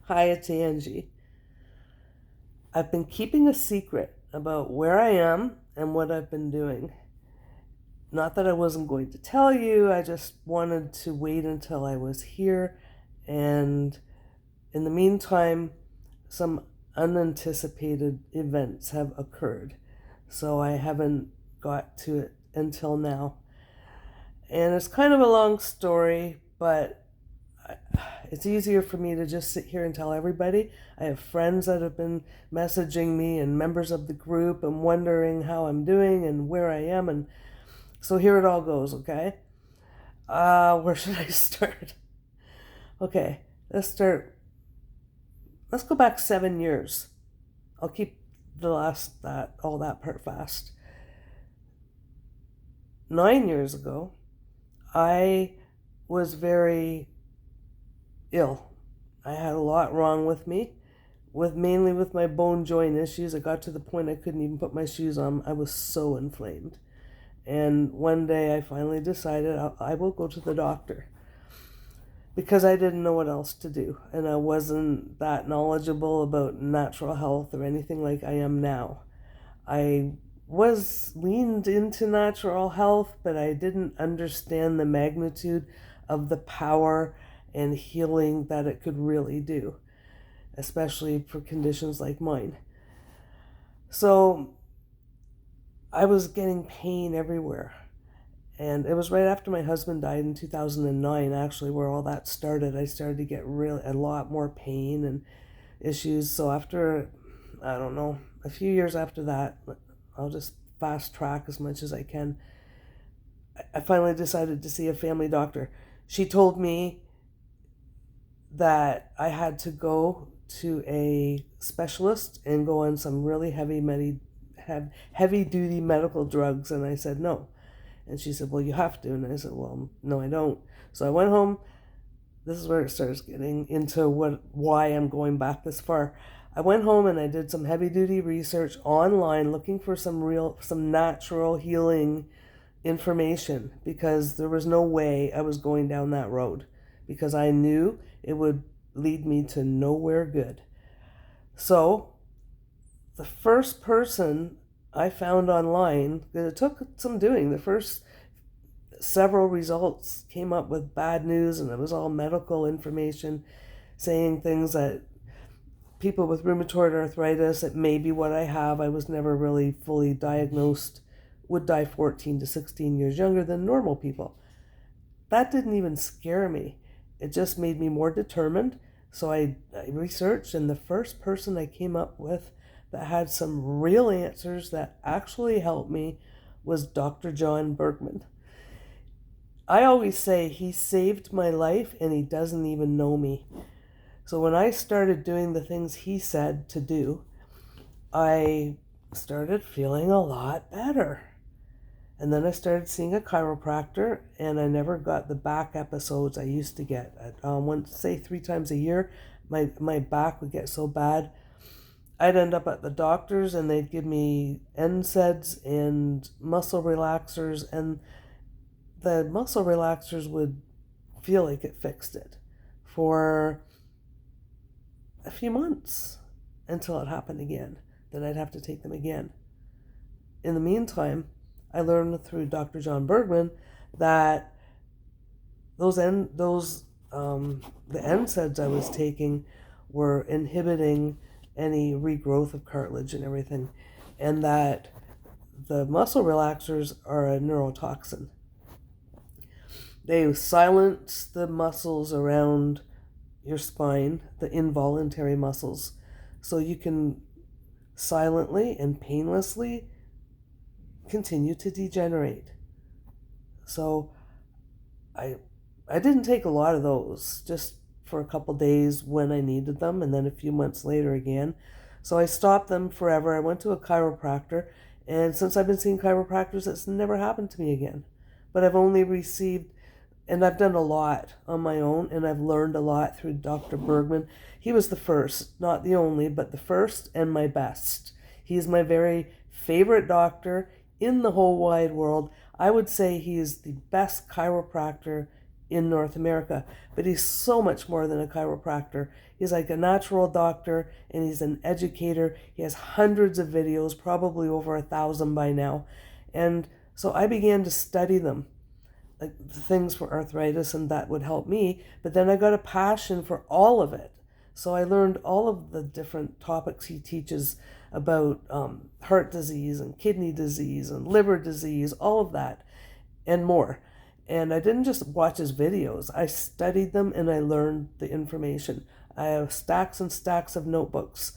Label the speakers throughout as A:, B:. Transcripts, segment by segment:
A: Hi, it's Angie. I've been keeping a secret about where I am and what I've been doing. Not that I wasn't going to tell you, I just wanted to wait until I was here. And in the meantime, some unanticipated events have occurred. So I haven't got to it until now. And it's kind of a long story, but it's easier for me to just sit here and tell everybody. I have friends that have been messaging me and members of the group and wondering how I'm doing and where I am. And so here it all goes, okay? Where should I start? Okay, let's start. Let's go back 7 years. I'll keep all that part fast. 9 years ago, I was very ill. I had a lot wrong with me, mainly with my bone joint issues. It got to the point I couldn't even put my shoes on. I was so inflamed. And one day I finally decided I will go to the doctor because I didn't know what else to do. And I wasn't that knowledgeable about natural health or anything like I am now. I was leaned into natural health, but I didn't understand the magnitude of the power and healing that it could really do, especially for conditions like mine. So I was getting pain everywhere. And it was right after my husband died in 2009, actually, where all that started. I started to get a lot more pain and issues. So after, I don't know, a few years after that, I'll just fast track as much as I can. I finally decided to see a family doctor. She told me that I had to go to a specialist and go on some really heavy duty medical drugs, and I said no. And she said, well, you have to. And I said, well, no, I don't. So I went home. This is where it starts getting into why I'm going back this far. I went home and I did some heavy duty research online looking for some natural healing information, because there was no way I was going down that road, because I knew it would lead me to nowhere good. So the first person I found online, it took some doing. The first several results came up with bad news, and it was all medical information saying things that people with rheumatoid arthritis, it may be what I have. I was never really fully diagnosed, would die 14 to 16 years younger than normal people. That didn't even scare me. It just made me more determined. So I researched, and the first person I came up with that had some real answers that actually helped me was Dr. John Bergman. I always say he saved my life and he doesn't even know me. So when I started doing the things he said to do, I started feeling a lot better. And then I started seeing a chiropractor, and I never got the back episodes I used to get. Say 3 times a year, my back would get so bad. I'd end up at the doctor's and they'd give me NSAIDs and muscle relaxers, and the muscle relaxers would feel like it fixed it for a few months until it happened again. Then I'd have to take them again. In the meantime, I learned through Dr. John Bergman that the NSAIDs I was taking were inhibiting any regrowth of cartilage and everything, and that the muscle relaxers are a neurotoxin. They silence the muscles around your spine, the involuntary muscles, so you can silently and painlessly continue to degenerate. So I didn't take a lot of those, just for a couple days when I needed them, and then a few months later again. So I stopped them forever. I went to a chiropractor, and since I've been seeing chiropractors, it's never happened to me again. But I've only received, and I've done a lot on my own, and I've learned a lot through Dr. Bergman. He was the first, not the only, but the first and my best. He's my very favorite doctor in the whole wide world. I would say he is the best chiropractor in North America. But he's so much more than a chiropractor. He's like a natural doctor, and he's an educator. He has hundreds of videos, probably over 1,000 by now. And so I began to study them, like the things for arthritis, and that would help me. But then I got a passion for all of it. So I learned all of the different topics he teaches about heart disease and kidney disease and liver disease, all of that and more. And I didn't just watch his videos. I studied them and I learned the information. I have stacks and stacks of notebooks.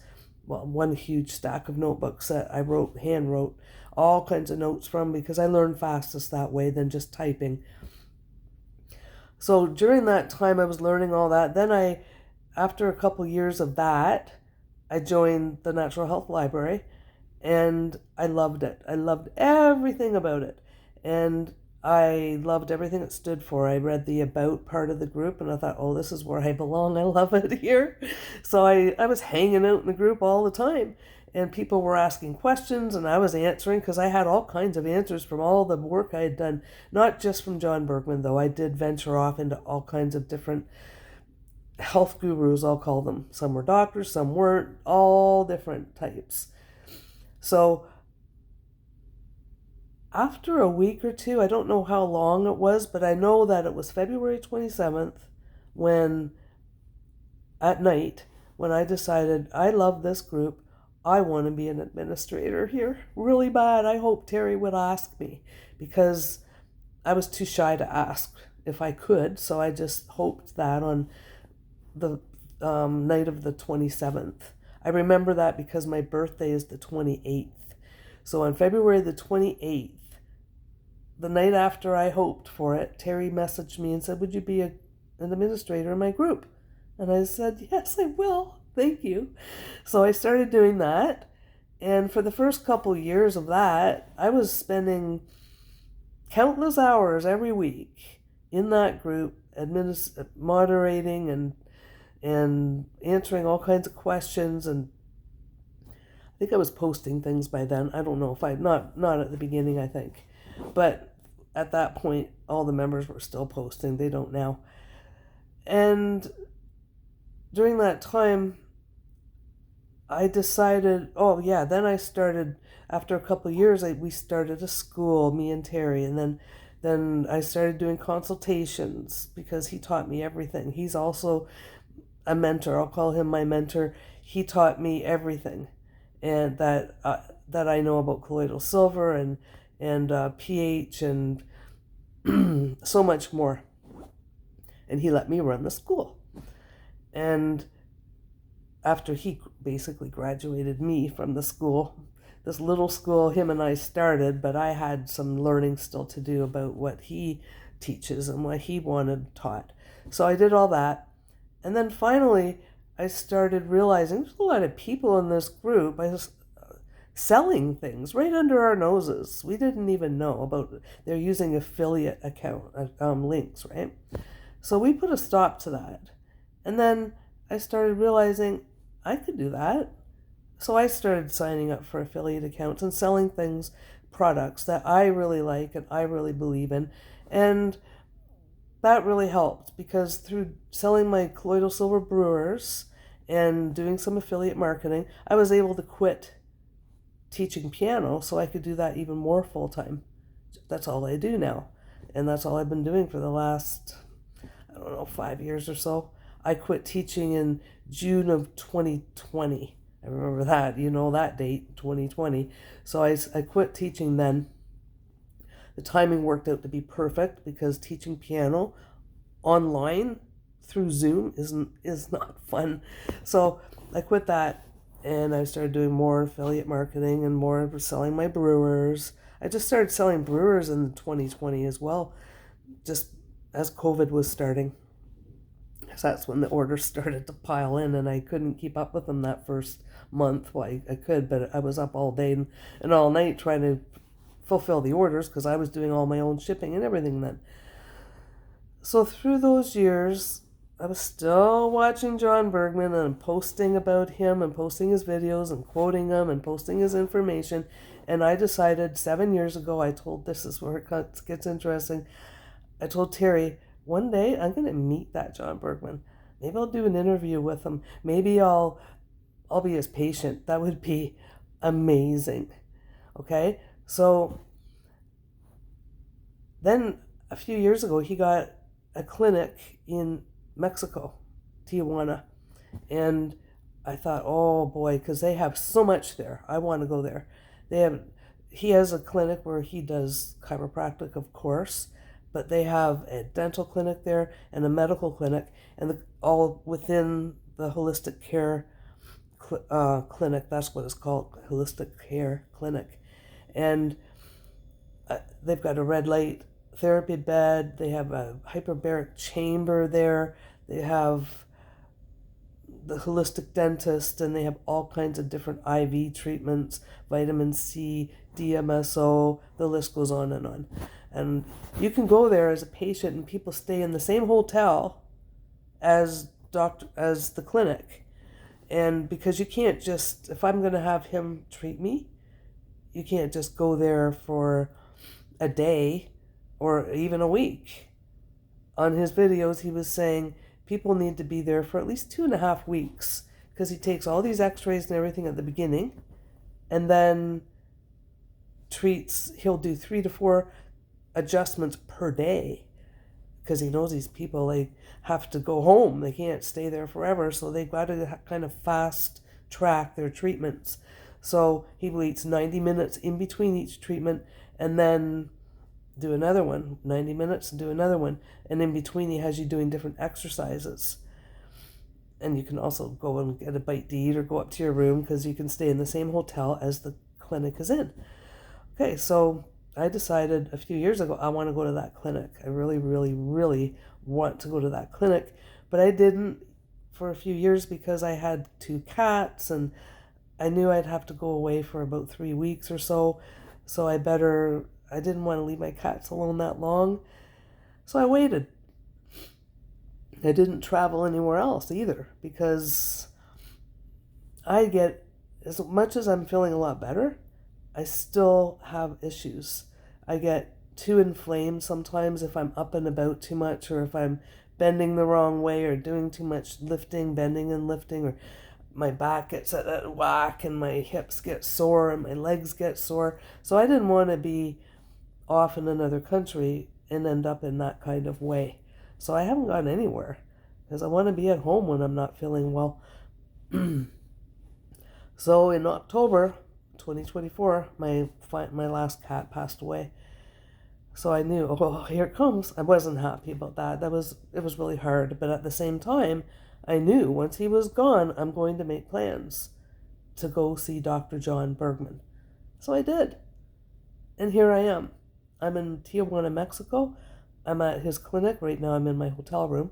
A: Well, one huge stack of notebooks that I hand wrote all kinds of notes from, because I learned fastest that way than just typing. So during that time I was learning all that. Then after a couple years of that, I joined the Natural Health Library, and I loved it. I loved everything about it. And I loved everything it stood for. I read the about part of the group, and I thought, oh, this is where I belong. I love it here. So I was hanging out in the group all the time, and people were asking questions, and I was answering, because I had all kinds of answers from all the work I had done. Not just from John Bergman, though. I did venture off into all kinds of different health gurus, I'll call them. Some were doctors, some weren't, all different types. So after a week or two, I don't know how long it was, but I know that it was February 27th when, at night, when I decided I love this group, I want to be an administrator here really bad. I hope Terry would ask me, because I was too shy to ask if I could. So I just hoped that on the night of the 27th. I remember that because my birthday is the 28th. So on February the 28th, the night after I hoped for it, Terry messaged me and said, would you be an administrator in my group? And I said, yes, I will. Thank you. So I started doing that. And for the first couple years of that, I was spending countless hours every week in that group, moderating and answering all kinds of questions. And I think I was posting things by then. I don't know if not at the beginning, I think. But at that point, all the members were still posting. They don't now. And during that time, I decided, then I started, after a couple of years, we started a school, me and Terry, and then I started doing consultations, because he taught me everything. He's also a mentor. I'll call him my mentor. He taught me everything, and that I know about colloidal silver and pH and so much more. And he let me run the school. And after he basically graduated me from the school, this little school him and I started, but I had some learning still to do about what he teaches and what he wanted taught. So I did all that. And then finally, I started realizing there's a lot of people in this group. I was selling things right under our noses. We didn't even know about it. They're using affiliate account links, right? So we put a stop to that. And then I started realizing I could do that. So I started signing up for affiliate accounts and selling things, products that I really like and I really believe in. And that really helped, because through selling my colloidal silver brewers and doing some affiliate marketing, I was able to quit teaching piano so I could do that even more full time. That's all I do now. And that's all I've been doing for the last, 5 years or so. I quit teaching in June of 2020. I remember that, that date, 2020. So I quit teaching then. The timing worked out to be perfect, because teaching piano online through Zoom is not fun. So I quit that, and I started doing more affiliate marketing and more selling my brewers. I just started selling brewers in 2020 as well, just as COVID was starting. So that's when the orders started to pile in, and I couldn't keep up with them that first month. Well, I could, but I was up all day and all night trying to fulfill the orders, because I was doing all my own shipping and everything then. So through those years, I was still watching John Bergman and posting about him and posting his videos and quoting him and posting his information. And I decided 7 years ago, this is where it gets interesting. I told Terry, one day I'm going to meet that John Bergman. Maybe I'll do an interview with him. Maybe I'll be his patient. That would be amazing. Okay? So then a few years ago, he got a clinic in Mexico, Tijuana. And I thought, oh boy, because they have so much there. I want to go there. He has a clinic where he does chiropractic, of course, but they have a dental clinic there and a medical clinic, and all within the holistic care clinic. That's what it's called, holistic care clinic. And they've got a red light therapy bed. They have a hyperbaric chamber there. They have the holistic dentist, and they have all kinds of different IV treatments, vitamin C, DMSO, the list goes on and on. And you can go there as a patient, and people stay in the same hotel as the clinic. And because you can't just, if I'm going to have him treat me, you can't just go there for a day or even a week. On his videos, he was saying people need to be there for at least 2.5 weeks, because he takes all these x-rays and everything at the beginning, and then he'll do 3 to 4 adjustments per day, because he knows these people, they have to go home. They can't stay there forever, so they've got to kind of fast track their treatments. So he waits 90 minutes in between each treatment, and then do another one, 90 minutes, and do another one. And in between, he has you doing different exercises. And you can also go and get a bite to eat or go up to your room, because you can stay in the same hotel as the clinic is in. Okay, so I decided a few years ago I want to go to that clinic. I really, really, really want to go to that clinic. But I didn't for a few years because I had 2 cats, and I knew I'd have to go away for about 3 weeks or so. So I didn't want to leave my cats alone that long. So I waited. I didn't travel anywhere else either, because as much as I'm feeling a lot better, I still have issues. I get too inflamed sometimes if I'm up and about too much, or if I'm bending the wrong way or doing too much bending and lifting, or my back gets at whack and my hips get sore and my legs get sore. So I didn't want to be off in another country and end up in that kind of way. So I haven't gone anywhere, because I want to be at home when I'm not feeling well. So in October 2024, my last cat passed away. So I knew, oh, here it comes. I wasn't happy about that. It was really hard. But at the same time, I knew once he was gone, I'm going to make plans to go see Dr. John Bergman. So I did. And here I am. I'm in Tijuana, Mexico. I'm at his clinic. Right now I'm in my hotel room.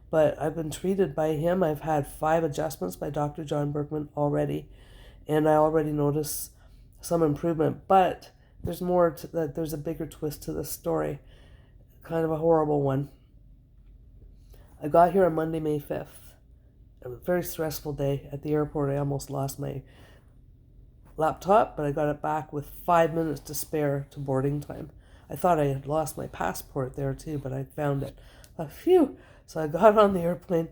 A: But I've been treated by him. I've had 5 adjustments by Dr. John Bergman already. And I already notice some improvement. But there's more to that. There's a bigger twist to this story. Kind of a horrible one. I got here on Monday, May 5th. It was a very stressful day at the airport. I almost lost my laptop, but I got it back with 5 minutes to spare to boarding time. I thought I had lost my passport there too, but I found it. Phew! So I got on the airplane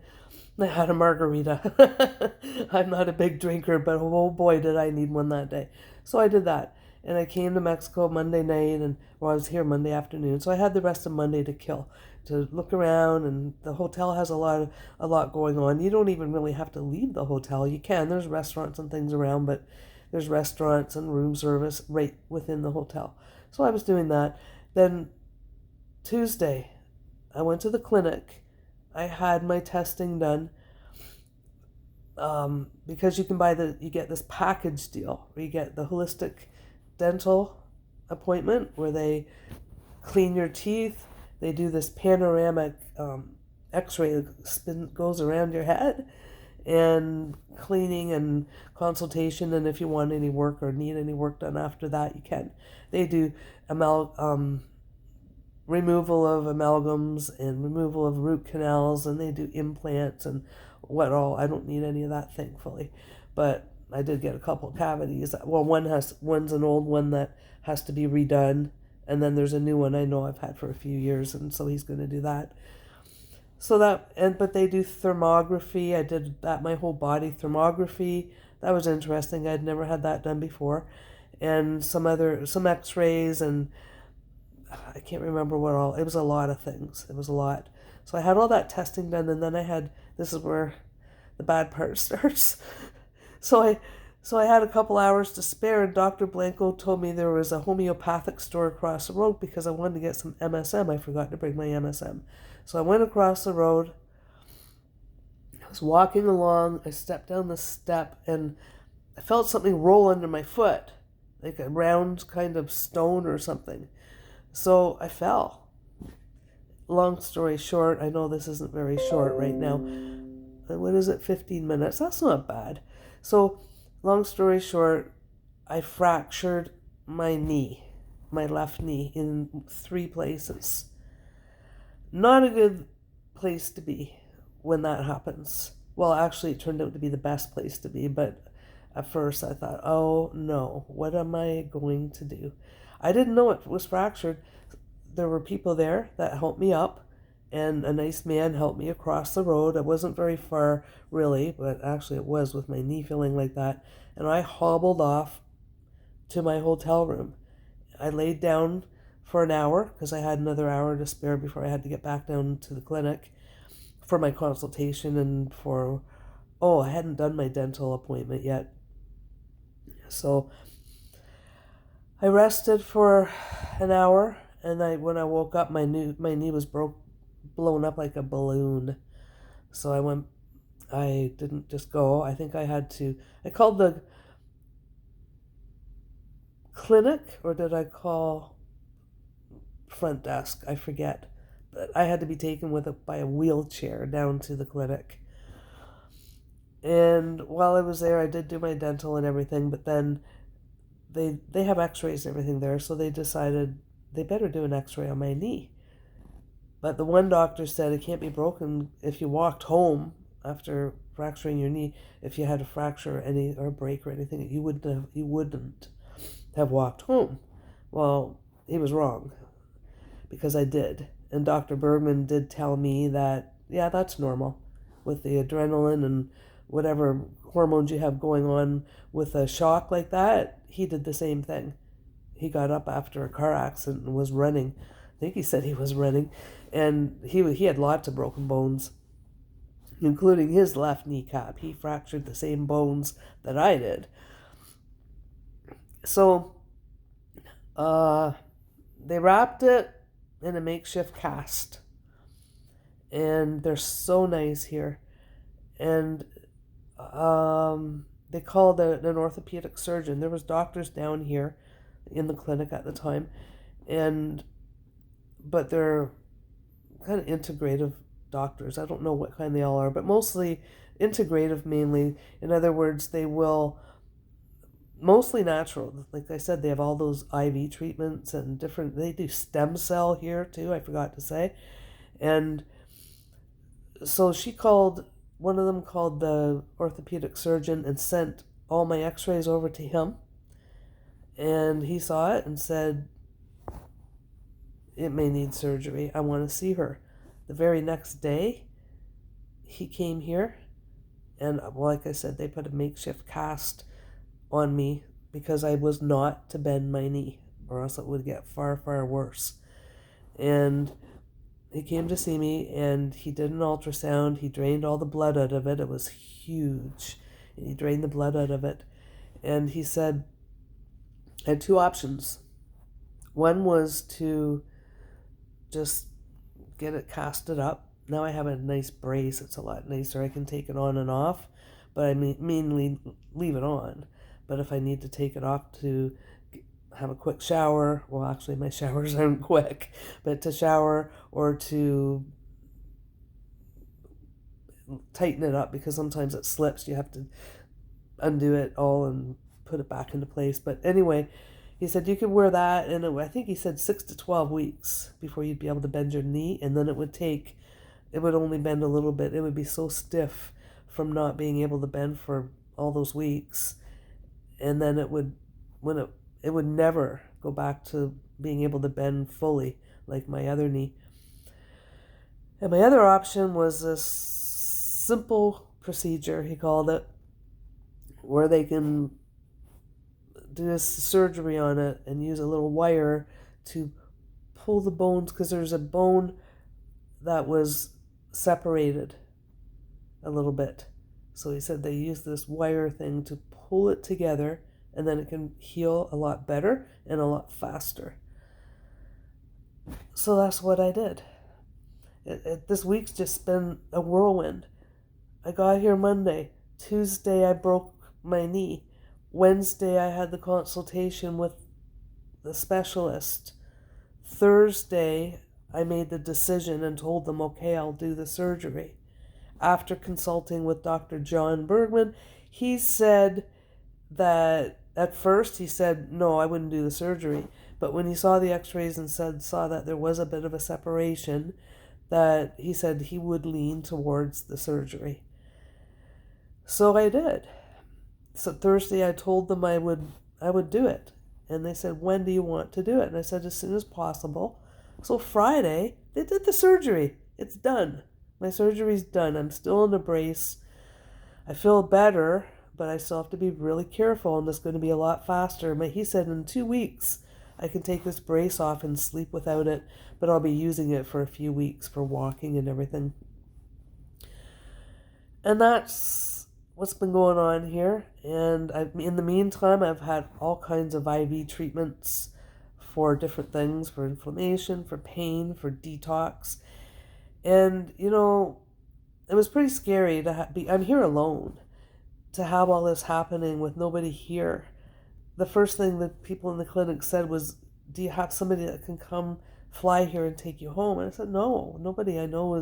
A: and I had a margarita. I'm not a big drinker, but oh boy did I need one that day. So I did that. And I came to Mexico Monday night, and I was here Monday afternoon. So I had the rest of Monday to kill, to look around, and the hotel has a lot going on. You don't even really have to leave the hotel. You can. There's restaurants and things around, but there's restaurants and room service right within the hotel. So I was doing that. Then Tuesday, I went to the clinic. I had my testing done. Because you get this package deal where you get the holistic dental appointment where they clean your teeth. They do this panoramic x-ray that goes around your head, and cleaning and consultation, and if you want any work or need any work done after that, you can. They do removal of amalgams and removal of root canals, and they do implants and what all. I don't need any of that, thankfully, but I did get a couple of cavities. Well, one's an old one that has to be redone, and then there's a new one I know I've had for a few years, and so he's going to do that. So but they do thermography. I did that, my whole body thermography. That was interesting. I'd never had that done before. And some x-rays, and I can't remember what all. It was a lot of things. It was a lot. So I had all that testing done, and then this is where the bad part starts. So I had a couple hours to spare, and Dr. Blanco told me there was a homeopathic store across the road because I wanted to get some MSM. I forgot to bring my MSM. So I went across the road. I was walking along. I stepped down the step, and I felt something roll under my foot, like a round kind of stone or something. So I fell. Long story short, I know this isn't very short right now. What is it, 15 minutes? That's not bad. So, long story short, I fractured my knee, my left knee, in 3 places. Not a good place to be when that happens. Well, actually, it turned out to be the best place to be, but at first I thought, oh no, what am I going to do? I didn't know it was fractured. There were people there that helped me up, and a nice man helped me across the road. It wasn't very far, really, but actually it was, with my knee feeling like that. And I hobbled off to my hotel room. I laid down for an hour because I had another hour to spare before I had to get back down to the clinic for my consultation and I hadn't done my dental appointment yet. So I rested for an hour, and when I woke up, my knee was blown up like a balloon. So I didn't just go. I think I called the clinic, or did I call front desk? I forget. But I had to be taken by a wheelchair down to the clinic. And while I was there, I did do my dental and everything, but then they have x-rays and everything there, so they decided they better do an x-ray on my knee. But the one doctor said it can't be broken if you walked home after fracturing your knee. If you had a fracture or a break or anything, you wouldn't have walked home. Well, he was wrong, because I did. And Dr. Bergman did tell me that, yeah, that's normal with the adrenaline and whatever hormones you have going on with a shock like that. He did the same thing. He got up after a car accident and was running. I think he said he was running. And he had lots of broken bones, including his left kneecap. He fractured the same bones that I did. So they wrapped it in a makeshift cast. And they're so nice here. And they called an orthopedic surgeon. There was doctors down here in the clinic at the time, but they're kind of integrative doctors. I don't know what kind they all are, but mostly integrative mainly. In other words, they will mostly natural. Like I said, they have all those IV treatments and they do stem cell here too, I forgot to say. And so one of them called the orthopedic surgeon and sent all my x-rays over to him. And he saw it and said, it may need surgery. I want to see her. The very next day, he came here, and like I said, they put a makeshift cast on me because I was not to bend my knee, or else it would get far, far worse. And he came to see me, and he did an ultrasound. He drained all the blood out of it. It was huge. And he drained the blood out of it. And he said, I had 2 options. One was to just get it casted up. Now I have a nice brace. It's a lot nicer. I can take it on and off, but I mainly leave it on. But if I need to take it off to have a quick shower, well, actually my showers aren't quick, but to shower or to tighten it up, because sometimes it slips. You have to undo it all and put it back into place. But anyway, he said you could wear that, and I think he said 6 to 12 weeks before you'd be able to bend your knee, and then it would only bend a little bit. It would be so stiff from not being able to bend for all those weeks, and then it would never go back to being able to bend fully like my other knee. And my other option was this simple procedure, he called it, where they can do this surgery on it and use a little wire to pull the bones, because there's a bone that was separated a little bit. So he said they use this wire thing to pull it together, and then it can heal a lot better and a lot faster. So that's what I did. This week's just been a whirlwind. I got here Monday. Tuesday I broke my knee. Wednesday I had the consultation with the specialist. Thursday I made the decision and told them, okay, I'll do the surgery. After consulting with Dr. John Bergman, he said that at first he said, no, I wouldn't do the surgery. But when he saw the x-rays and saw that there was a bit of a separation, that he said he would lean towards the surgery. So I did. So Thursday I told them I would do it. And they said, when do you want to do it? And I said, as soon as possible. So Friday, they did the surgery. It's done. My surgery's done. I'm still in a brace. I feel better, but I still have to be really careful, and it's going to be a lot faster. But he said in 2 weeks, I can take this brace off and sleep without it, but I'll be using it for a few weeks for walking and everything. And that's what's been going on here. And in the meantime, I've had all kinds of IV treatments for different things, for inflammation, for pain, for detox. And, you know, it was pretty scary to I'm here alone, to have all this happening with nobody here. The first thing that people in the clinic said was, do you have somebody that can come fly here and take you home? And I said, no, nobody I know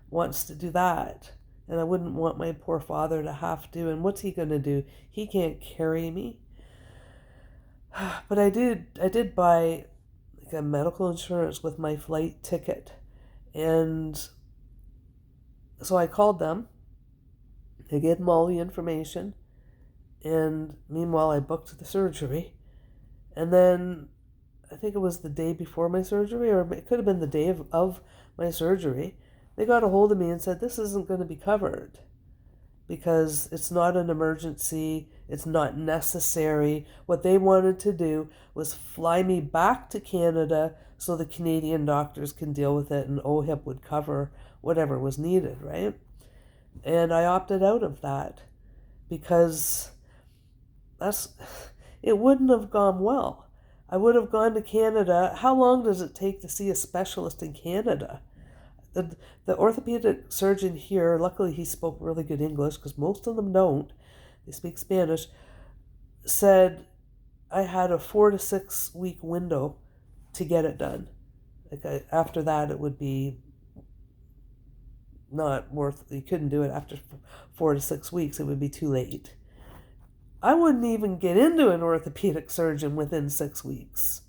A: wants to do that. And I wouldn't want my poor father to have to. And what's he going to do? He can't carry me. But I did buy like a medical insurance with my flight ticket. And so I called them. I gave them all the information. And meanwhile, I booked the surgery. And then I think it was the day before my surgery, or it could have been the day of my surgery, they got a hold of me and said, this isn't going to be covered because it's not an emergency. It's not necessary. What they wanted to do was fly me back to Canada so the Canadian doctors can deal with it, and OHIP would cover whatever was needed, right? And I opted out of that because it wouldn't have gone well. I would have gone to Canada. How long does it take to see a specialist in Canada? The orthopedic surgeon here, luckily he spoke really good English because most of them don't. They speak Spanish. Said I had a 4 to 6 week window to get it done. After that, it would be not worth. You couldn't do it after 4 to 6 weeks. It would be too late. I wouldn't even get into an orthopedic surgeon within 6 weeks.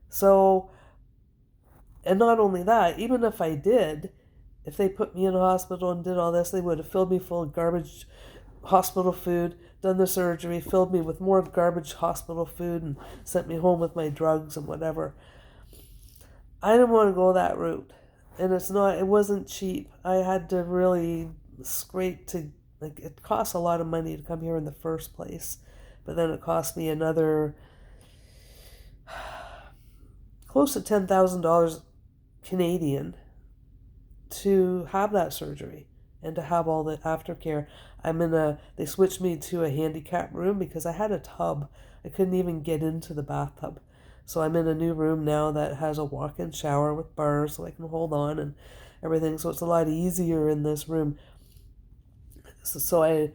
A: So, and not only that, even if I did, if they put me in a hospital and did all this, they would have filled me full of garbage hospital food, done the surgery, filled me with more garbage hospital food, and sent me home with my drugs and whatever. I didn't want to go that route. And it wasn't cheap. I had to really scrape to, it costs a lot of money to come here in the first place. But then it cost me another close to $10,000 Canadian to have that surgery and to have all the aftercare. They switched me to a handicap room because I had a tub. I couldn't even get into the bathtub. So I'm in a new room now that has a walk-in shower with bars so I can hold on and everything. So it's a lot easier in this room. So I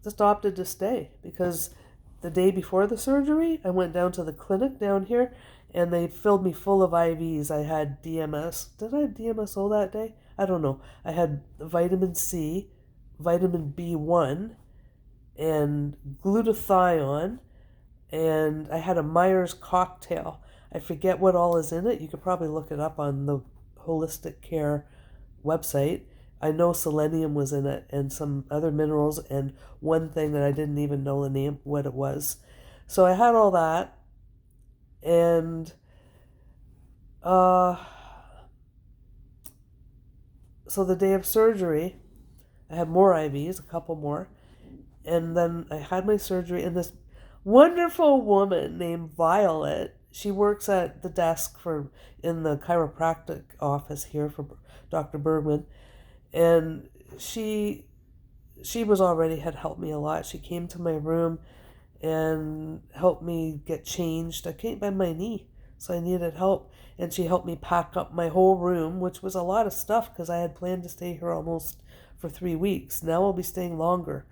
A: just opted to stay because the day before the surgery, I went down to the clinic down here and they filled me full of IVs. I had DMS. Did I have DMSO that day? I don't know. I had vitamin C, vitamin B1, and glutathione, and I had a Myers cocktail. I forget what all is in it. You could probably look it up on the Holistic Care website. I know selenium was in it and some other minerals and one thing that I didn't even know the name, what it was. So I had all that, and So the day of surgery, I had more IVs, a couple more. And then I had my surgery, and this wonderful woman named Violet, she works at the desk for in the chiropractic office here for Dr. Bergman, and she was already had helped me a lot. She came to my room and helped me get changed. I can't bend my knee, so I needed help. And she helped me pack up my whole room, which was a lot of stuff because I had planned to stay here almost for 3 weeks. Now I'll be staying longer.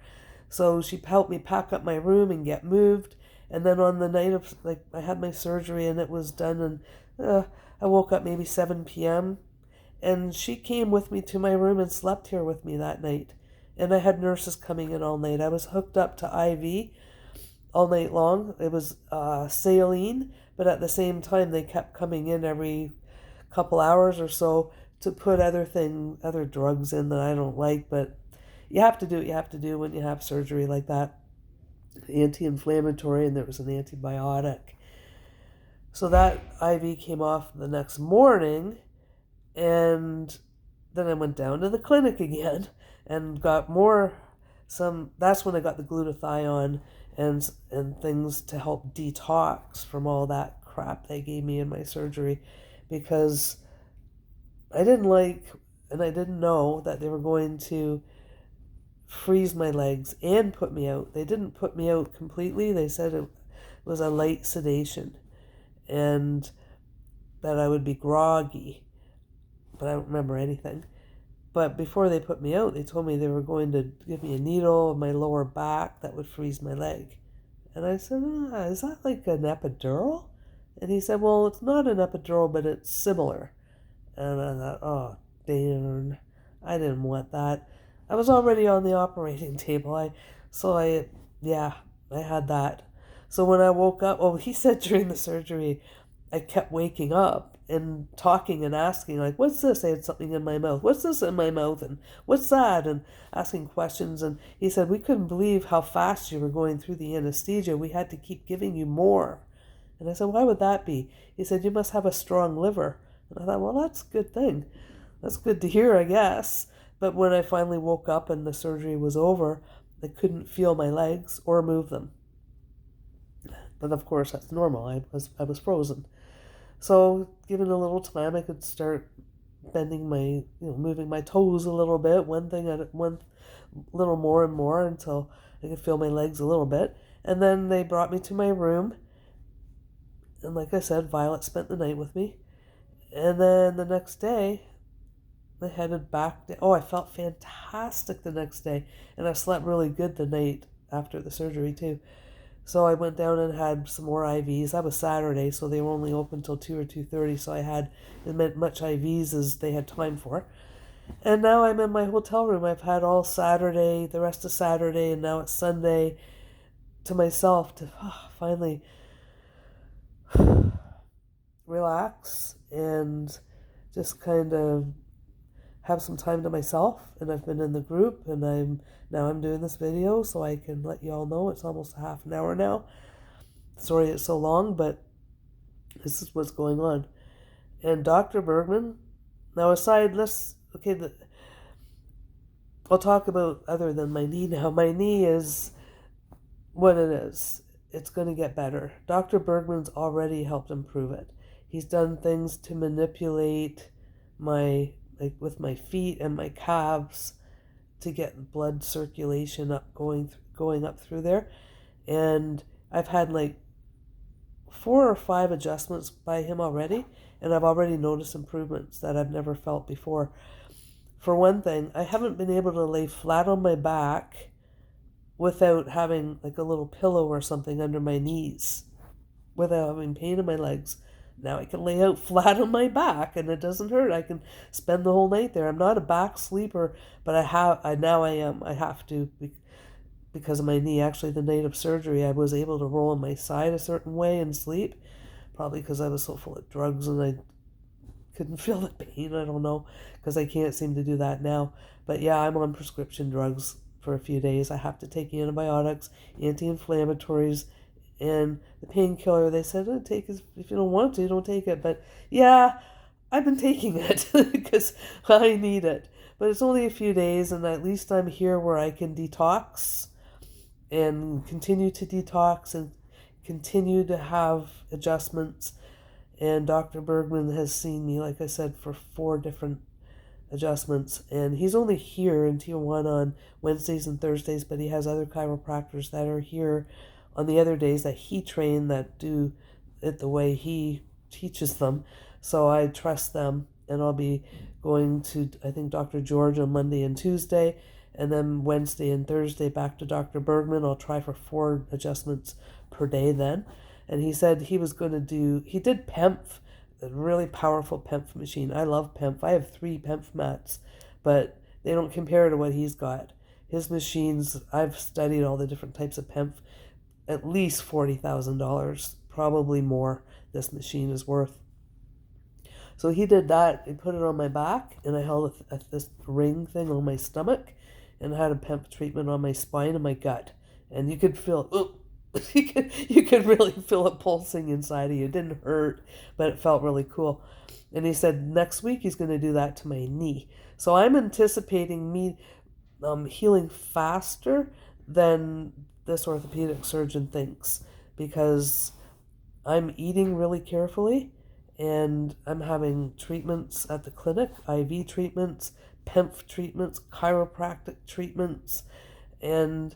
A: So she helped me pack up my room and get moved. And then on the night of, like, I had my surgery and it was done, and I woke up maybe 7 p.m. And she came with me to my room and slept here with me that night. And I had nurses coming in all night. I was hooked up to IV all night long. It was saline, but at the same time, they kept coming in every couple hours or so to put other drugs in that I don't like. But you have to do what you have to do when you have surgery like that. Anti-inflammatory, and there was an antibiotic. So that IV came off the next morning, and then I went down to the clinic again and got that's when I got the glutathione and things to help detox from all that crap they gave me in my surgery, because I didn't like, and I didn't know that they were going to freeze my legs and put me out. They didn't put me out completely. They said it was a light sedation and that I would be groggy, but I don't remember anything. But before they put me out, they told me they were going to give me a needle in my lower back that would freeze my leg. And I said, is that like an epidural? And he said, well, it's not an epidural, but it's similar. And I thought, oh, darn, I didn't want that. I was already on the operating table. I had that. So when I woke up, he said during the surgery, I kept waking up and talking and asking, like, what's this? I had something in my mouth. What's this in my mouth? And what's that? And asking questions. And he said, we couldn't believe how fast you were going through the anesthesia. We had to keep giving you more. And I said, why would that be? He said, you must have a strong liver. And I thought, well, that's a good thing. That's good to hear, I guess. But when I finally woke up and the surgery was over, I couldn't feel my legs or move them. But of course, that's normal. I was frozen. So given a little time, I could start bending moving my toes a little bit, one little more and more until I could feel my legs a little bit. And then they brought me to my room. And like I said, Violet spent the night with me. And then the next day, I headed back. I felt fantastic the next day. And I slept really good the night after the surgery too. So I went down and had some more IVs. That was Saturday, so they were only open till 2 or 2:30. So I had as much IVs as they had time for. And now I'm in my hotel room. I've had all Saturday, the rest of Saturday, and now it's Sunday to myself to finally relax and just kind of have some time to myself. And I've been in the group, and I'm doing this video so I can let you all know. It's almost a half an hour now. Sorry it's so long, but this is what's going on. And Dr. Bergman, now aside, I'll talk about other than my knee now. My knee is what it is. It's going to get better. Dr. Bergman's already helped improve it. He's done things to manipulate with my feet and my calves to get blood circulation going up through there. And I've had like 4 or 5 adjustments by him already, and I've already noticed improvements that I've never felt before. For one thing, I haven't been able to lay flat on my back without having like a little pillow or something under my knees, without having pain in my legs. Now I can lay out flat on my back and it doesn't hurt. I can spend the whole night there. I'm not a back sleeper, but I am. I have to because of my knee. Actually, the night of surgery, I was able to roll on my side a certain way and sleep, probably because I was so full of drugs and I couldn't feel the pain. I don't know, because I can't seem to do that now. But yeah, I'm on prescription drugs for a few days. I have to take antibiotics, anti-inflammatories, and the painkiller. They said, take it if you don't want to, don't take it. But yeah, I've been taking it because I need it. but it's only a few days, and at least I'm here where I can detox and continue to detox and continue to have adjustments. And Dr. Bergman has seen me, like I said, for 4 different adjustments. And he's only here in Tijuana on Wednesdays and Thursdays, but he has other chiropractors that are here on the other days that he trained that do it the way he teaches them. So I trust them, and I'll be going to, I think, Dr. George on Monday and Tuesday, and then Wednesday and Thursday back to Dr. Bergman. I'll try for 4 adjustments per day then. And he said he was going to he did PEMF, a really powerful PEMF machine. I love PEMF. I have 3 PEMF mats, but they don't compare to what he's got. His machines, I've studied all the different types of PEMF, at least $40,000, probably more, this machine is worth. So he did that. He put it on my back, and I held this ring thing on my stomach, and I had a PEMF treatment on my spine and my gut. And you could feel, you could really feel it pulsing inside of you. It didn't hurt, but it felt really cool. And he said next week he's going to do that to my knee. So I'm anticipating me healing faster than this orthopedic surgeon thinks, because I'm eating really carefully, and I'm having treatments at the clinic, IV treatments, PEMF treatments, chiropractic treatments, and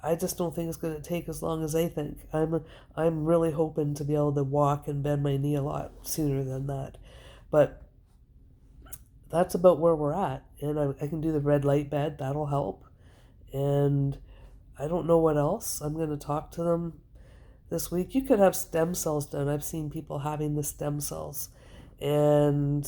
A: I just don't think it's going to take as long as they think. I'm really hoping to be able to walk and bend my knee a lot sooner than that. But that's about where we're at. And I can do the red light bed. That'll help. And I don't know what else. I'm going to talk to them this week. You could have stem cells done. I've seen people having the stem cells. And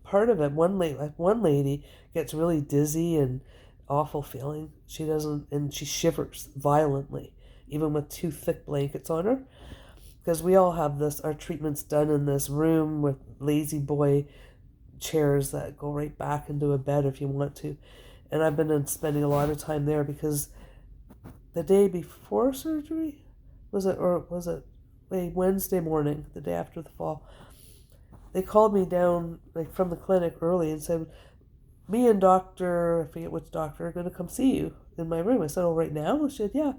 A: part of it, one lady gets really dizzy and awful feeling. And she shivers violently, even with 2 thick blankets on her. Because we all have our treatments done in this room with lazy boy chairs that go right back into a bed if you want to. And I've been spending a lot of time there, because the day before surgery, was it Wednesday morning, the day after the fall, they called me down from the clinic early and said, me and I forget which doctor, are going to come see you in my room. I said, oh, right now? She said, yeah.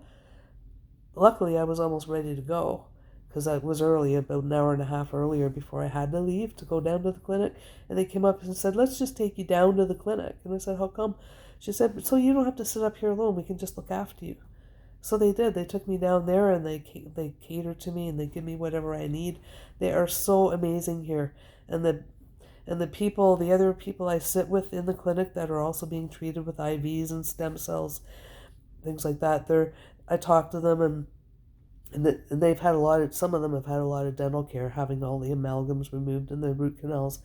A: Luckily, I was almost ready to go, because I was early, about an hour and a half earlier before I had to leave to go down to the clinic. And they came up and said, let's just take you down to the clinic. And I said, how come? She said, so you don't have to sit up here alone. We can just look after you. So they did. They took me down there, and they cater to me, and they give me whatever I need. They are so amazing here. And the other people I sit with in the clinic that are also being treated with IVs and stem cells, things like that, I talk to them, and they've had some of them have had a lot of dental care, having all the amalgams removed and the root canals.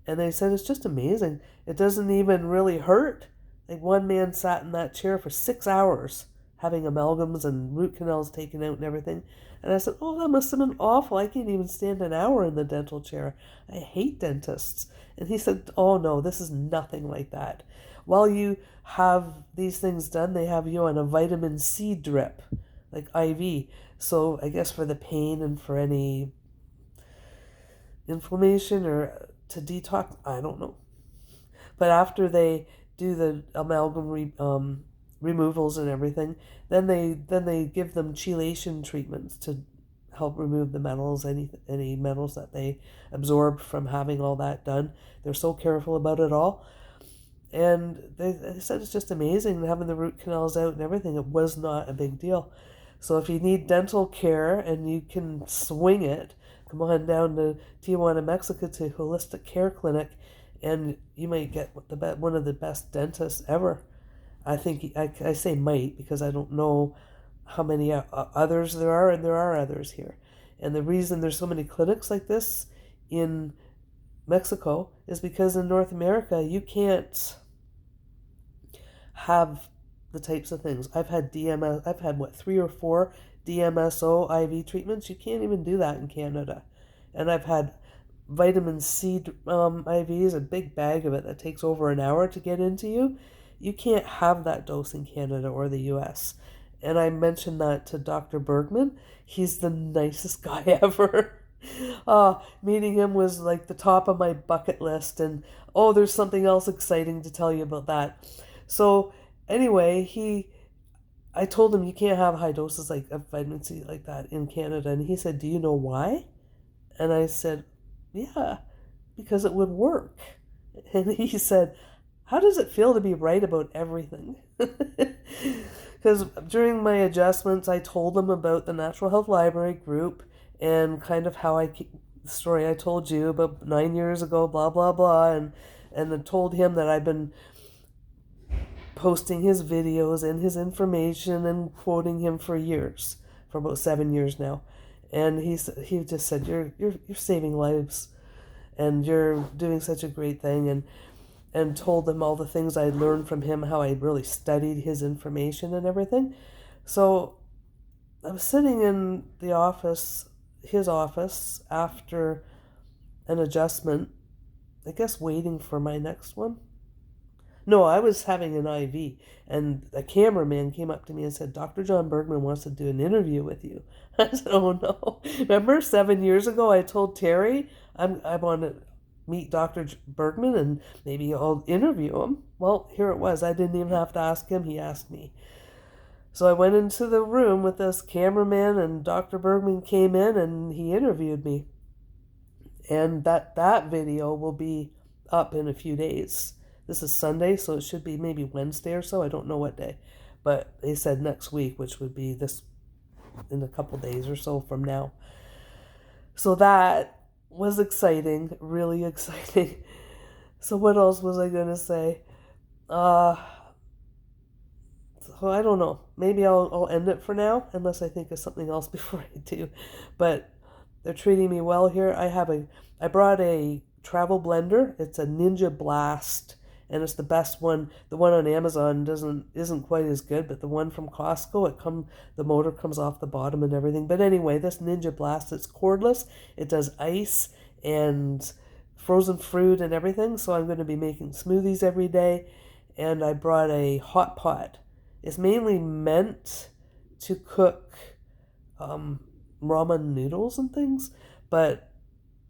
A: And they said it's just amazing. It doesn't even really hurt. Like, one man sat in that chair for 6 hours having amalgams and root canals taken out and everything. And I said, oh, that must have been awful. I can't even stand an hour in the dental chair. I hate dentists. And he said, oh, no, this is nothing like that. While you have these things done, they have you on a vitamin C drip, like IV. So I guess for the pain and for any inflammation or to detox, I don't know. But after they do the amalgam removals and everything, then they give them chelation treatments to help remove the metals, any metals that they absorb from having all that done. They're so careful about it all. And they said it's just amazing having the root canals out and everything. It was not a big deal. So if you need dental care and you can swing it, come on down to Tijuana, Mexico to Holistic Care Clinic, and you might get one of the best dentists ever. I think I say might, because I don't know how many others there are, and there are others here. And the reason there's so many clinics like this in Mexico is because in North America you can't have the types of things. I've had 3 or 4 DMSO IV treatments. You can't even do that in Canada. And I've had vitamin C IVs, a big bag of it that takes over an hour to get into you. You can't have that dose in Canada or the US. And I mentioned that to Dr. Bergman. He's the nicest guy ever. Meeting him was like the top of my bucket list, and oh, there's something else exciting to tell you about that. So anyway, I told him you can't have high doses like of vitamin C like that in Canada, and he said, "Do you know why?" And I said, "Yeah, because it would work." And he said, "How does it feel to be right about everything?" Because during my adjustments, I told them about the Natural Health Library group and kind of how the story I told you about 9 years ago, blah blah blah, and then told him that I've been posting his videos and his information and quoting him for years, for about 7 years now. And he just said, "You're saving lives, and you're doing such a great thing," and told them all the things I'd learned from him, how I really studied his information and everything. So I was sitting in the office, his office, after an adjustment, I guess waiting for my next one. No, I was having an IV, and a cameraman came up to me and said, "Dr. John Bergman wants to do an interview with you." I said, "Oh no." Remember 7 years ago I told Terry I want to meet Dr. Bergman and maybe I'll interview him? Well, here it was. I didn't even have to ask him, he asked me. So I went into the room with this cameraman, and Dr. Bergman came in and he interviewed me. And that video will be up in a few days. This is Sunday, so it should be maybe Wednesday or so. I don't know what day. But they said next week, which would be this in a couple days or so from now. So that was exciting, really exciting. So what else was I going to say? So I don't know. Maybe I'll end it for now, unless I think of something else before I do. But they're treating me well here. I brought a travel blender. It's a Ninja Blast, and it's the best one. The one on Amazon isn't quite as good, but the one from Costco, the motor comes off the bottom and everything. But anyway, this Ninja Blast, it's cordless. It does ice and frozen fruit and everything. So I'm going to be making smoothies every day. And I brought a hot pot. It's mainly meant to cook ramen noodles and things, but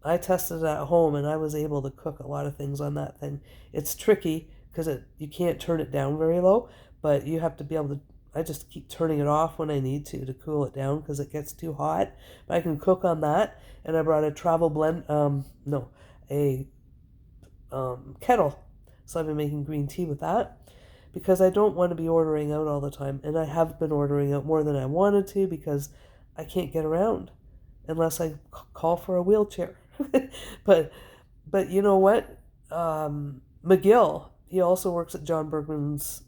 A: I tested it at home and I was able to cook a lot of things on that thing. It's tricky because you can't turn it down very low, but you have to be able to. I just keep turning it off when I need to cool it down because it gets too hot. But I can cook on that, and I brought a a kettle, so I've been making green tea with that. Because I don't want to be ordering out all the time, and I have been ordering out more than I wanted to because I can't get around unless I call for a wheelchair. but you know what? McGill, he also works at John Bergman's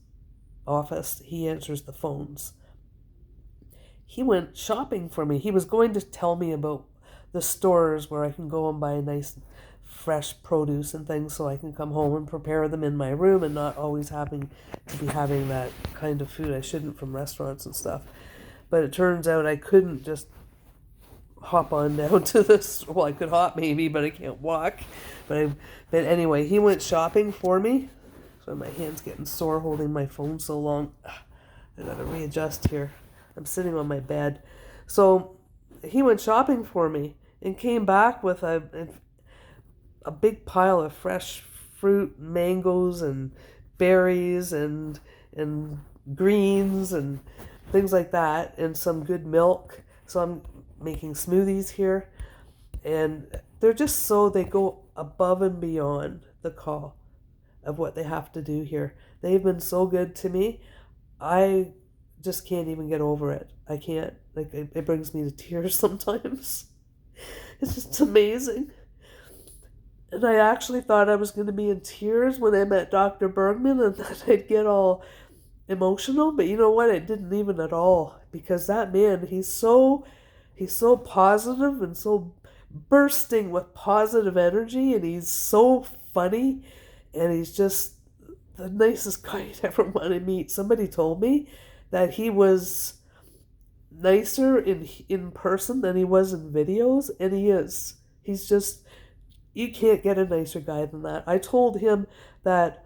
A: office. He answers the phones. He went shopping for me. He was going to tell me about the stores where I can go and buy nice fresh produce and things so I can come home and prepare them in my room and not always having to be having that kind of food I shouldn't from restaurants and stuff. But it turns out I couldn't just hop on down to this. Well, I could hop maybe, but I can't walk. But anyway, he went shopping for me. So my hand's getting sore holding my phone so long. I gotta readjust here. I'm sitting on my bed. So he went shopping for me and came back with a big pile of fresh fruit, mangoes and berries and greens and things like that, and some good milk. So I'm making smoothies here, and they go above and beyond the call of what they have to do here. They've been so good to me. I just can't even get over it. I can't. Like, it brings me to tears sometimes. It's just amazing. And I actually thought I was going to be in tears when I met Dr. Bergman and that I'd get all emotional. But you know what? It didn't even at all. Because that man, he's so positive and so bursting with positive energy. And he's so funny. And he's just the nicest guy I'd ever want to meet. Somebody told me that he was nicer in person than he was in videos. And he is. He's just... You can't get a nicer guy than that. I told him that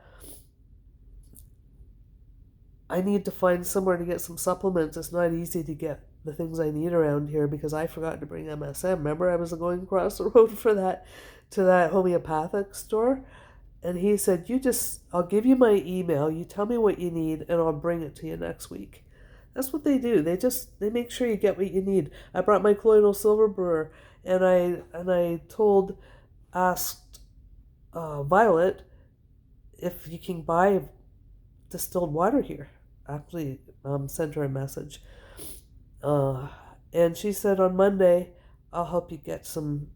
A: I need to find somewhere to get some supplements. It's not easy to get the things I need around here because I forgot to bring MSM. Remember, I was going across the road for that to that homeopathic store, and he said, I'll give you my email. You tell me what you need, and I'll bring it to you next week." That's what they do. They make sure you get what you need. I brought my colloidal silver brewer, and I asked Violet if you can buy distilled water here. Actually, sent her a message. Uh, and she said on Monday, "I'll help you get some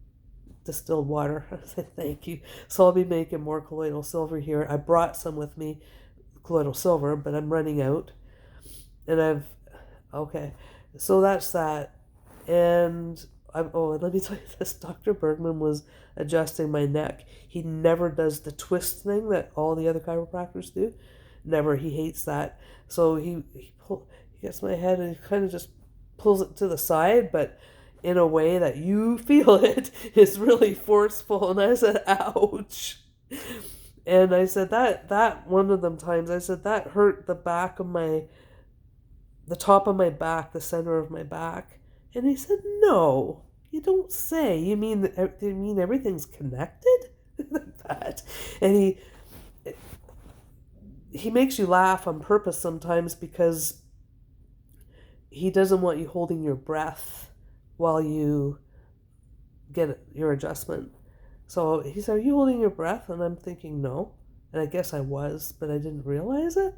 A: distilled water." I said, "Thank you." So I'll be making more colloidal silver here. I brought some with me, colloidal silver, but I'm running out. And okay. So that's that. And let me tell you this. Dr. Bergman was adjusting my neck. He never does the twist thing that all the other chiropractors do. Never. He hates that. So he gets my head and he kind of just pulls it to the side, but in a way that you feel it is really forceful. And I said, "Ouch." And I said that one of them times, I said, "That hurt the top of my back, the center of my back." And he said, "No, you don't say. You mean everything's connected?" Like that. And he makes you laugh on purpose sometimes because he doesn't want you holding your breath while you get your adjustment. So he said, "Are you holding your breath?" And I'm thinking, no. And I guess I was, but I didn't realize it.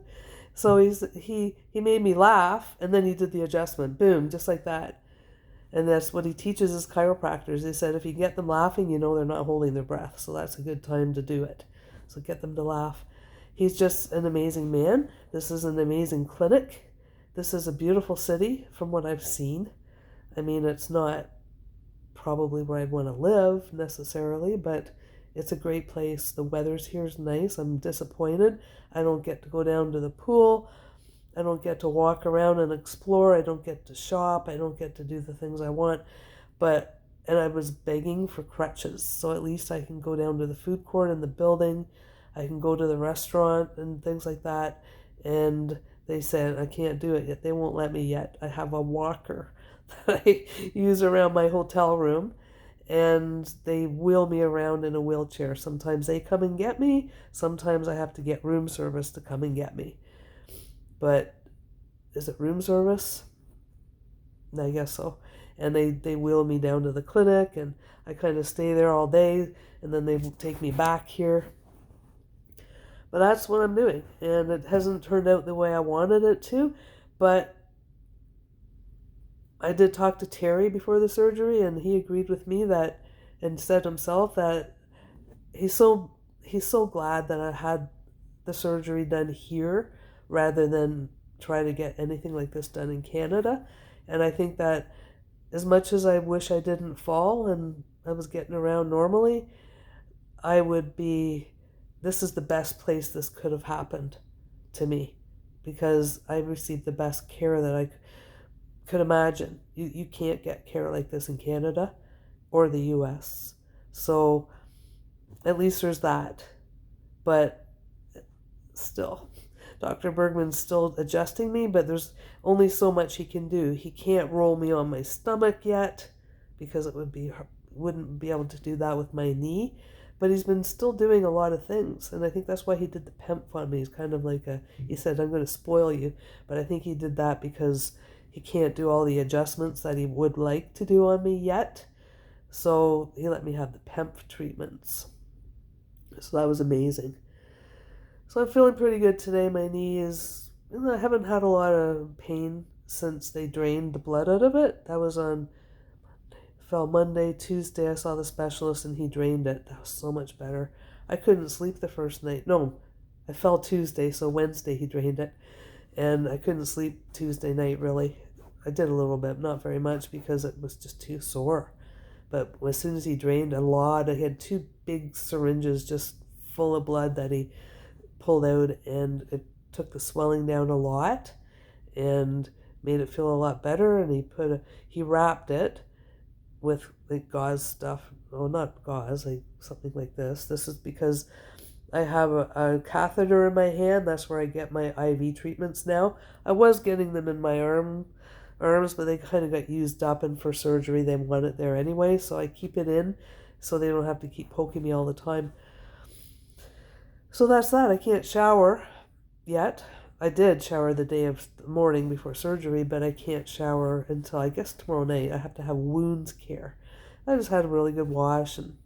A: So he made me laugh, and then he did the adjustment. Boom, just like that. And that's what he teaches his chiropractors. He said if you get them laughing, you know they're not holding their breath. So that's a good time to do it. So get them to laugh. He's just an amazing man. This is an amazing clinic. This is a beautiful city from what I've seen. I mean, it's not probably where I'd want to live necessarily, but it's a great place. The weather's here is nice. I'm disappointed I don't get to go down to the pool. I don't get to walk around and explore. I don't get to shop. I don't get to do the things I want. And I was begging for crutches. So at least I can go down to the food court in the building. I can go to the restaurant and things like that. And they said I can't do it yet. They won't let me yet. I have a walker that I use around my hotel room. And they wheel me around in a wheelchair. Sometimes they come and get me. Sometimes I have to get room service to come and get me. But is it room service? I guess so. And they wheel me down to the clinic, and I kind of stay there all day, and then they take me back here. But that's what I'm doing. And it hasn't turned out the way I wanted it to. But I did talk to Terry before the surgery, and he agreed with me that, and said himself that he's so glad that I had the surgery done here rather than try to get anything like this done in Canada. And I think that as much as I wish I didn't fall and I was getting around normally, this is the best place this could have happened to me because I received the best care that I could imagine. You can't get care like this in Canada or the US. So at least there's that. But still, Dr. Bergman's still adjusting me, but there's only so much he can do. He can't roll me on my stomach yet because wouldn't be able to do that with my knee. But he's been still doing a lot of things, and I think that's why he did the PEMF on me. He's kind of like he said, "I'm going to spoil you," but I think he did that because he can't do all the adjustments that he would like to do on me yet. So he let me have the PEMF treatments. So that was amazing. So I'm feeling pretty good today. My knee I haven't had a lot of pain since they drained the blood out of it. That was fell Monday. Tuesday I saw the specialist and he drained it. That was so much better. I couldn't sleep the first night. No, I fell Tuesday, so Wednesday he drained it. And I couldn't sleep Tuesday night, really. I did a little bit, not very much, because it was just too sore. But as soon as he drained a lot, I had 2 big syringes just full of blood that he pulled out, and it took the swelling down a lot and made it feel a lot better. And he wrapped it with like gauze stuff. Oh, not gauze, like something like this. This is because I have a catheter in my hand. That's where I get my IV treatments now. I was getting them in my arm arms, but they kind of got used up, and for surgery they want it there anyway, so I keep it in so they don't have to keep poking me all the time. So that's that. I can't shower yet. I did shower the day of the morning before surgery, but I can't shower until I guess tomorrow night. I have to have wounds care. I just had a really good wash, and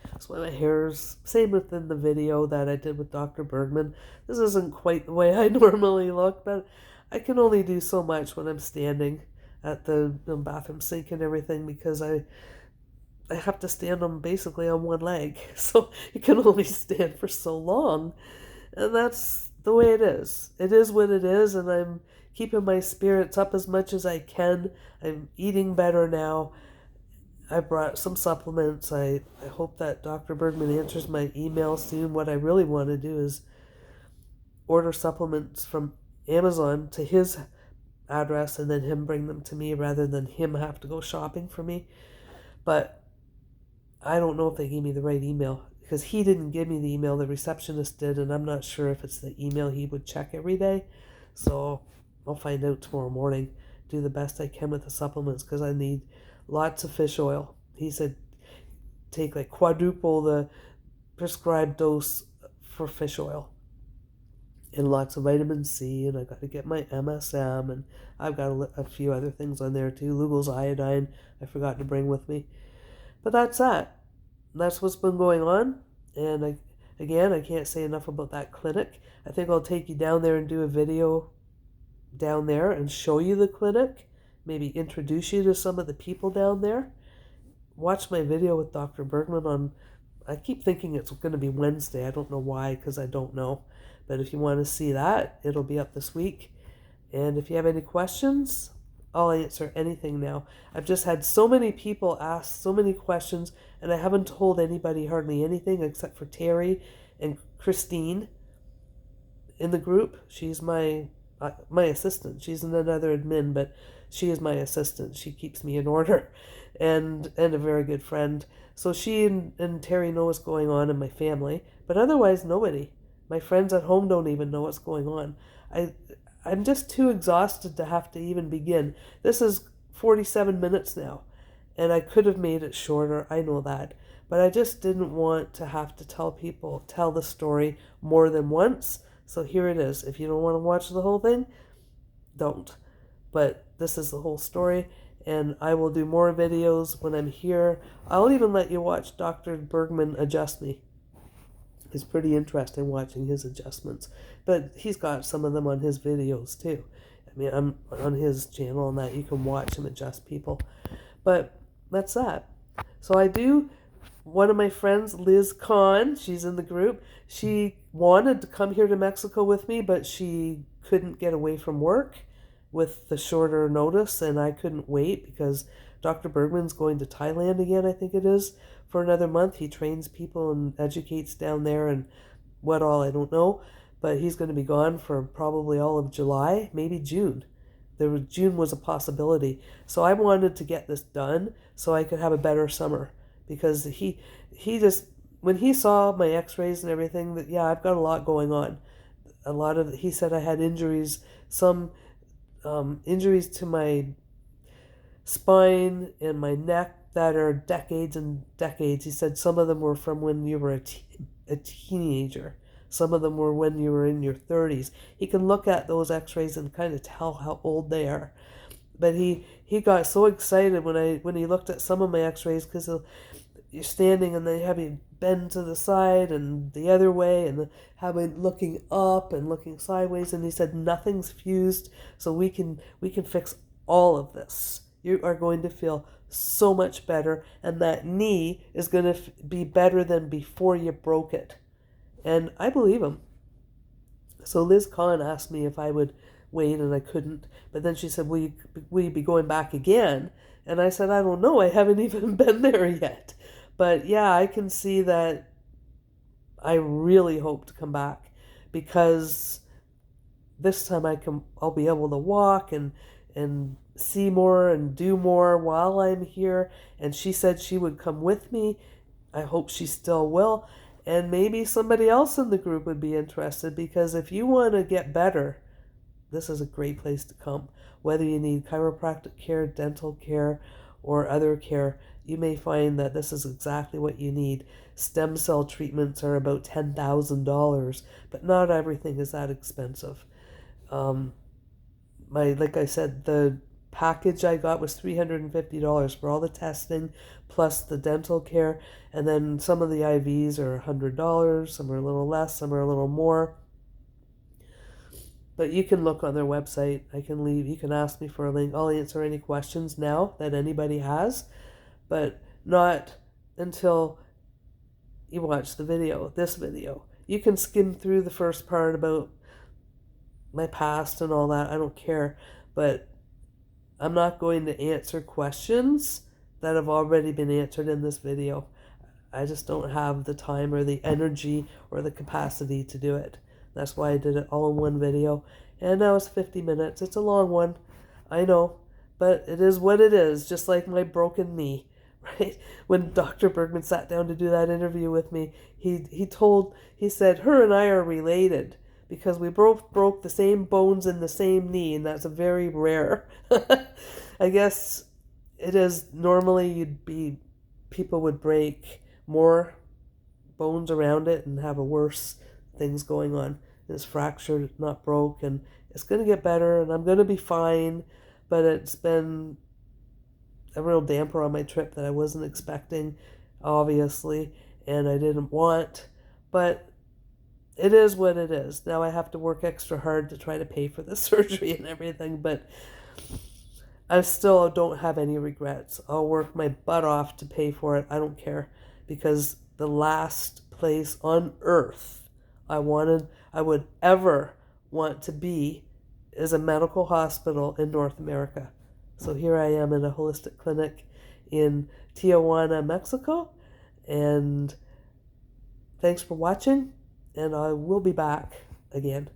A: that's why my hair's same within the video that I did with Dr. Bergman. This isn't quite the way I normally look, but I can only do so much when I'm standing at the bathroom sink and everything, because I have to stand on basically on one leg, so you can only stand for so long, and that's the way it is. It is what it is, and I'm keeping my spirits up as much as I can. I'm eating better now. I brought some supplements. I hope that Dr. Bergman answers my email soon. What I really want to do is order supplements from Amazon to his address and then him bring them to me rather than him have to go shopping for me. But I don't know if they gave me the right email, because he didn't give me the email, the receptionist did, and I'm not sure if it's the email he would check every day. So I'll find out tomorrow morning. Do the best I can with the supplements, because I need lots of fish oil. He said take like quadruple the prescribed dose for fish oil, and lots of vitamin C, and I got to get my MSM, and I've got a few other things on there too. Lugol's iodine I forgot to bring with me. But that's that. That's what's been going on. And I can't say enough about that clinic. I think I'll take you down there and do a video down there and show you the clinic. Maybe introduce you to some of the people down there. Watch my video with Dr. Bergman on, I keep thinking it's going to be Wednesday. I don't know why, because I don't know. But if you want to see that, it'll be up this week. And if you have any questions, I'll answer anything now. I've just had so many people ask so many questions, and I haven't told anybody hardly anything except for Terry and Christine in the group. She's my assistant. She's another admin, but she is my assistant. She keeps me in order, and a very good friend. So she and Terry know what's going on in my family, but otherwise nobody. My friends at home don't even know what's going on. I'm just too exhausted to have to even begin. This is 47 minutes now, and I could have made it shorter, I know that. But I just didn't want to have to tell the story more than once. So here it is. If you don't want to watch the whole thing, don't. But this is the whole story, and I will do more videos when I'm here. I'll even let you watch Dr. Bergman adjust me. It's pretty interesting watching his adjustments, but he's got some of them on his videos too. I mean, I'm on his channel and that you can watch him adjust people. But that's that. So I do, one of my friends, Liz Kahn, she's in the group. She wanted to come here to Mexico with me, but she couldn't get away from work with the shorter notice, and I couldn't wait because Dr. Bergman's going to Thailand again, I think it is, for another month. He trains people and educates down there, and what all, I don't know. But he's going to be gone for probably all of July, maybe June. June was a possibility. So I wanted to get this done so I could have a better summer. Because he just, when he saw my x-rays and everything, that yeah, I've got a lot going on. He said I had injuries, some injuries to my spine and my neck that are decades and decades. He said some of them were from when you were a teenager. Some of them were when you were in your 30s. He can look at those x-rays and kind of tell how old they are. But he got so excited when he looked at some of my x-rays, because you're standing and they have you bend to the side and the other way and have me looking up and looking sideways, and he said nothing's fused, so we can fix all of this. You are going to feel so much better, and that knee is going to be better than before you broke it. And I believe him. So Liz Kahn asked me if I would wait, and I couldn't. But then she said, will you be going back again? And I said, I don't know. I haven't even been there yet. But yeah, I can see that I really hope to come back, because this time I'll be able to walk and see more and do more while I'm here. And she said she would come with me. I hope she still will. And maybe somebody else in the group would be interested, because if you want to get better, this is a great place to come. Whether you need chiropractic care, dental care, or other care, you may find that this is exactly what you need. Stem cell treatments are about $10,000, but not everything is that expensive. Like I said, the package I got was $350 for all the testing plus the dental care, and then some of the IVs are $100, some are a little less, some are a little more. But you can look on their website. You can ask me for a link. I'll answer any questions now that anybody has, but not until you watch this video. You can skim through the first part about my past and all that. I don't care, but I'm not going to answer questions that have already been answered in this video. I just don't have the time or the energy or the capacity to do it. That's why I did it all in one video. And now it's 50 minutes. It's a long one, I know, but it is what it is, just like my broken knee, right? When Dr. Bergman sat down to do that interview with me, he said, her and I are related because we both broke the same bones in the same knee, and that's a very rare. I guess it is. Normally people would break more bones around it and have a worse things going on. It's fractured, not broke, and it's going to get better, and I'm going to be fine, but it's been a real damper on my trip that I wasn't expecting, obviously, and I didn't want, but it is what it is. Now I have to work extra hard to try to pay for the surgery and everything, but I still don't have any regrets. I'll work my butt off to pay for it. I don't care, because the last place on earth I would ever want to be is a medical hospital in North America. So here I am in a holistic clinic in Tijuana, Mexico, and thanks for watching, and I will be back again.